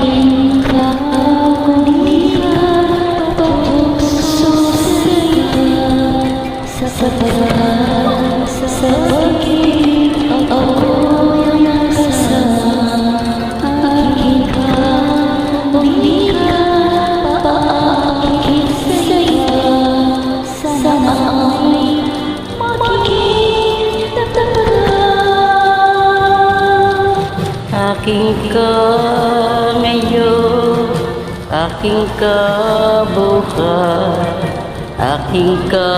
aking ka, hindi ka patukso sa'yo. Sa pagkakas sa pag-ibig ako'y nasasama. Aking ka, hindi ka paakit sa'yo. Sana ay magiging aking ka ngayon, aking ka bukas, aking ka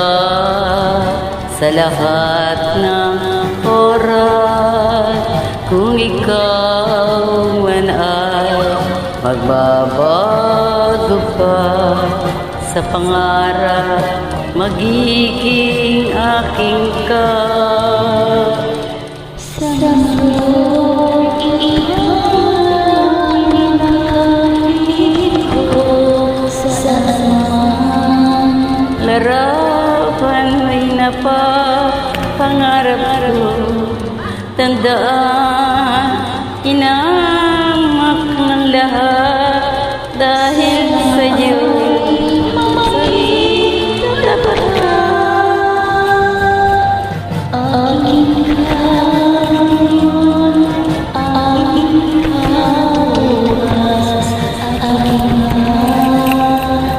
sa lahat ng oras. Kung ikaw man ay magbabago pa sa pangarap, magiging aking ka. Sa mundo iyan pinakahihip ko, saan man larawan ay napapangarap ko. Tandaan, inamak ng lahat dahil sa'yo. Dapat ka aking ka ngayon, aking ka bukas, aking ka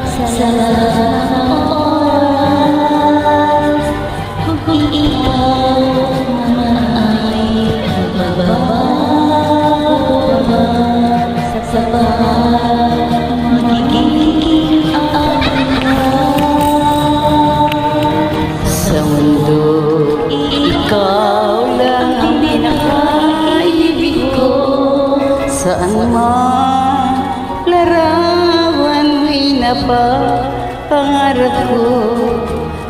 sa lahat ng oras. Kung ikaw naman ay magbabago pa sa bahay, magiging aking ka. Sa mundo, ikaw lang ang pinakaibig ko. Saan man larawan ay napapangarap ko.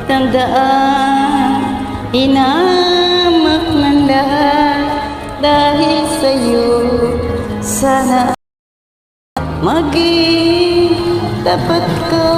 Tandaan, inamak ng lahat dahil sa'yo. Sana maging tapat ka.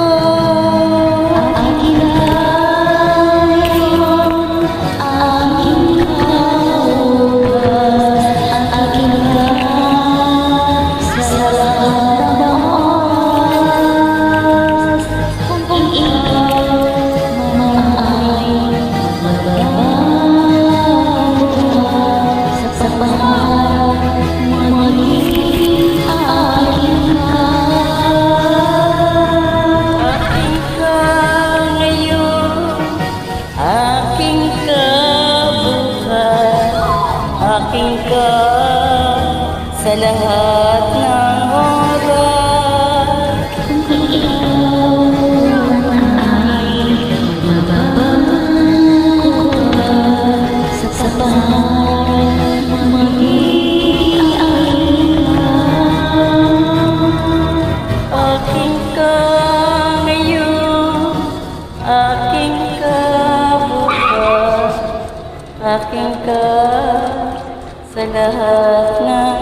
Aking ka sa lahat ng oras. Kung ikaw naman ay magbabago ka sa pangarap, magiging aking ka. Aking ka ngayon, aking ka bukas, aking ka sa lahat ng